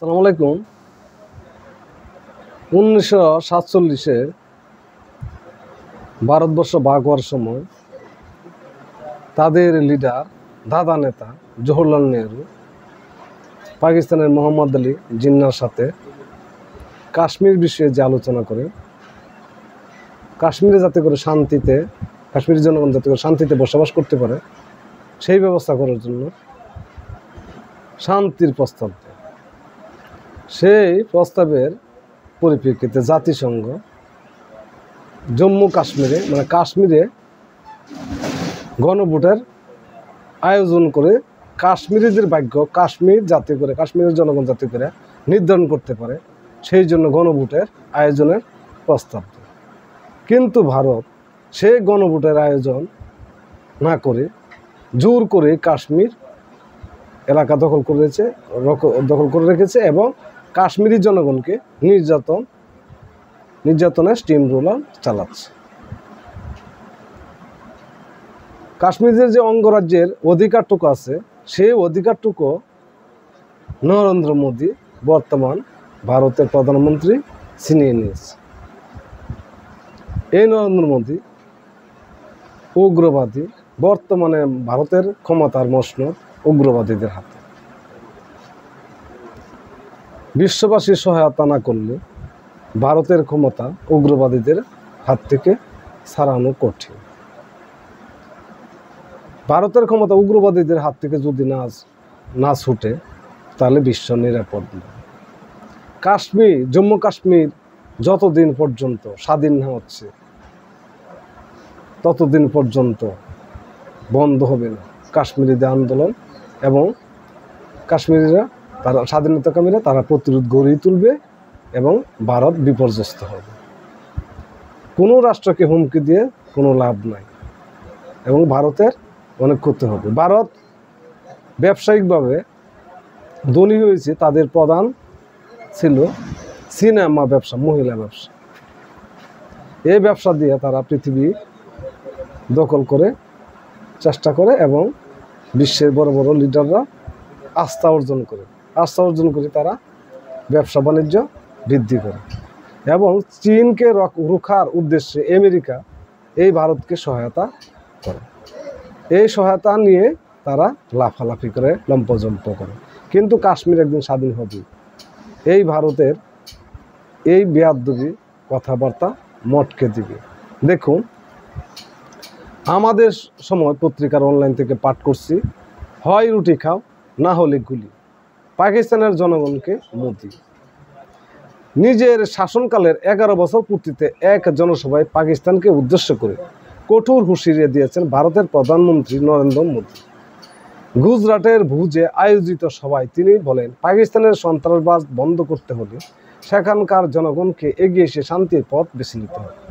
আসসালামু আলাইকুম। 1947-এ ভারতবর্ষ ভাগ হওয়ার সময় তাদের লিডার দাদা নেতা জওহরলাল নেহরু পাকিস্তানের মোহাম্মদ আলী জিন্নাহর সাথে কাশ্মীর বিষয়ে যে আলোচনা করে, কাশ্মীরে যাতে করে শান্তিতে, কাশ্মীরের জনগণ যাতে করে শান্তিতে বসবাস করতে পারে সেই ব্যবস্থা করার জন্য শান্তির প্রস্তাব দেয়। সেই প্রস্তাবের পরিপ্রেক্ষিতে জাতিসংঘ জম্মু কাশ্মীরে কাশ্মীরে গণভোটের আয়োজন করে কাশ্মীরিদের ভাগ্য কাশ্মীরের জনগণ যাতে করে নির্ধারণ করতে পারে সেই জন্য গণভোটের আয়োজনের প্রস্তাব দেয়। কিন্তু ভারত সেই গণভোটের আয়োজন না করে জোর করে কাশ্মীর এলাকা দখল করে রেখেছে এবং কাশ্মীরি জনগণকে নির্যাতনের স্টিম রোলার চালাচ্ছে। কাশ্মীরের যে অঙ্গরাজ্যের অধিকারটুকু আছে সেই অধিকারটুকু নরেন্দ্র মোদী বর্তমান ভারতের প্রধানমন্ত্রী ছিনিয়ে নিয়েছে। এই নরেন্দ্র মোদী উগ্রবাদী, বর্তমানে ভারতের ক্ষমতার মসনদ উগ্রবাদীদের হাতে। বিশ্ববাসীর সহায়তা না করলে ভারতের ক্ষমতা উগ্রবাদীদের হাত থেকে ছাড়ানো কঠিন। ভারতের ক্ষমতা উগ্রবাদীদের হাত থেকে যদি না ছুটে তাহলে বিশ্ব নিরাপদ না। জম্মু কাশ্মীর যতদিন পর্যন্ত স্বাধীন না হচ্ছে ততদিন পর্যন্ত বন্ধ হবে না কাশ্মীরিদের আন্দোলন, এবং স্বাধীনতাকামীরা তারা প্রতিরোধ গড়ে তুলবে এবং ভারত বিপর্যস্ত হবে। কোনো রাষ্ট্রকে হুমকি দিয়ে কোনো লাভ নাই এবং ভারতের অনেক ক্ষতি হবে। ভারত ব্যবসায়িকভাবে ধনী হয়েছে, তাদের প্রধান ছিল সিনেমা ব্যবসা, মহিলা ব্যবসা। এই ব্যবসা দিয়ে তারা পৃথিবী দখল করে চেষ্টা করে এবং বিশ্বের বড় বড় লিডাররা আস্থা অর্জন করে তারা ব্যবসা বাণিজ্য বৃদ্ধি করে এবং চীনকে রুখার উদ্দেশ্যে আমেরিকা এই ভারতকে সহায়তা করে। এই সহায়তা নিয়ে তারা লাফালাফি করে, লম্পজম্প করে। কিন্তু কাশ্মীর একদিন স্বাধীন হবে। এই ভারতের এই বেয়াদবি কথাবার্তা মটকে দিবে। দেখুন, আমাদের সময় পত্রিকার অনলাইন থেকে পাঠ করছি, হয় রুটি খাও না হলে গুলি। পাকিস্তানের জনগণকে মোদি নিজের শাসনকালের 11 বছর পূর্তিতে এক জনসভায় পাকিস্তানকে উদ্দেশ্য করে কঠোর হুঁশিয়ারি দিয়েছেন ভারতের প্রধানমন্ত্রী নরেন্দ্র মোদী। গুজরাটের ভুজে আয়োজিত সভায় তিনি বলেন, পাকিস্তানের সন্ত্রাসবাদ বন্ধ করতে হলে সেখানকার জনগণকে এগিয়ে এসে শান্তির পথ বেছে নিতে হবে।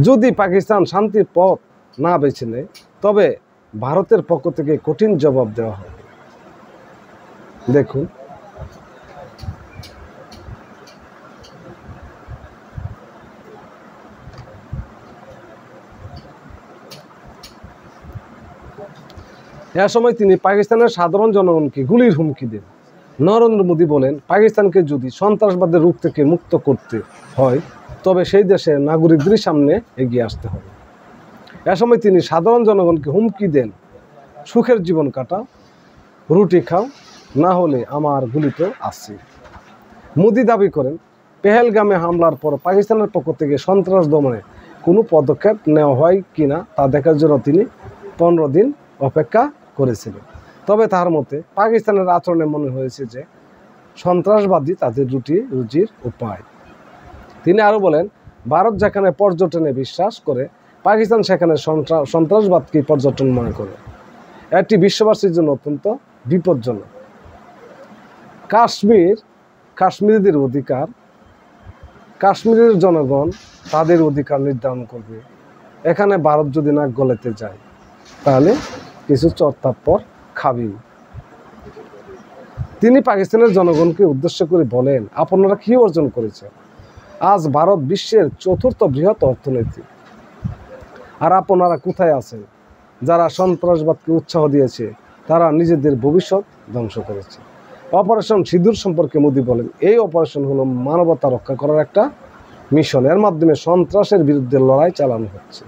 যদি পাকিস্তান শান্তির পথ না বেছে নেয় তবে ভারতের পক্ষ থেকে কঠিন জবাব দেওয়া হবে। দেখুন, এ সময় তিনি পাকিস্তানের সাধারণ জনগণকে গুলির হুমকি দেন। নরেন্দ্র মোদী বলেন, পাকিস্তানকে যদি সন্ত্রাসবাদের রূপ থেকে মুক্ত করতে হয় তবে সেই দেশের নাগরিকদের সামনে এগিয়ে আসতে হবে। এ সময় তিনি সাধারণ জনগণকে হুমকি দেন, সুখের জীবন কাটাও, রুটি খাও, না হলে আমার গুলি তো আছে। মোদী দাবি করেন, পেহেলগামে হামলার পর পাকিস্তানের পক্ষ থেকে সন্ত্রাস দমনে কোনো পদক্ষেপ নেওয়া হয় কিনা তা দেখার জন্য তিনি 15 দিন অপেক্ষা করেছিলেন। তবে তার মতে পাকিস্তানের আচরণে মনে হয়েছে যে সন্ত্রাসবাদী তাদের রুজির উপায়। তিনি আরও বলেন, ভারত যেখানে পর্যটনে বিশ্বাস করে পাকিস্তান সেখানে সন্ত্রাসবাদকে পর্যটন মনে করে। এটি বিশ্ববাসীর জন্য অত্যন্ত বিপজ্জনক। কাশ্মীরিদের অধিকার, কাশ্মীরের জনগণ তাদের অধিকার নির্ধারণ করবে। এখানে ভারত যদি নাক গলাতে যায় তাহলে কিছু চড়তাপ্পর খাবি। তিনি পাকিস্তানের জনগণকে উদ্দেশ্য করে বলেন, আপনারা কি অর্জন করেছেন? আজ ভারত বিশ্বের 4র্থ বৃহৎ অর্থনীতি, আর আপনারা কোথায় আছেন? যারা সন্ত্রাসবাদকে উৎসাহ দিয়েছে তারা নিজেদের ভবিষ্যৎ ধ্বংস করেছে। অপারেশন সিঁদুর সম্পর্কে মোদি বলেন, এই অপারেশন হলো মানবতা রক্ষা করার একটা মিশন, এর মাধ্যমে সন্ত্রাসের বিরুদ্ধে লড়াই চালানো হচ্ছে।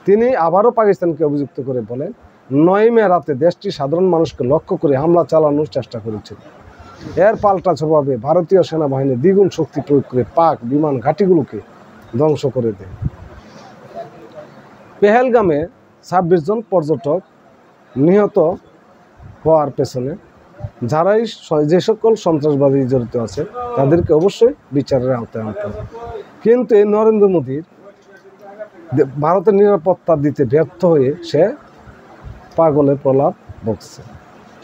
তিনি আবারও পাকিস্তানকে অভিযুক্ত করে বলেন, 9 মে রাতে দেশটি সাধারণ মানুষকে লক্ষ্য করে হামলা চালানোর চেষ্টা করেছিল। এর পাল্টা জবাবে ভারতীয় সেনাবাহিনী দ্বিগুণ শক্তি প্রয়োগ করে পাক বিমান ঘাঁটিগুলোকে ধ্বংস করে দেয়। পেহেলগামে 26 জন পর্যটক নিহত হওয়ার পেছনে যে সকল সন্ত্রাসবাদী জড়িত আছে তাদেরকে অবশ্যই বিচারের আওতায় আনতে হবে। কিন্তু এই নরেন্দ্র মোদীর ভারতের নিরাপত্তা দিতে ব্যর্থ হয়ে সে পাগলের প্রলাপ বকছে।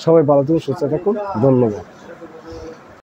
সবাই ভালো থাকুন, সুস্থ থাকুন, ধন্যবাদ।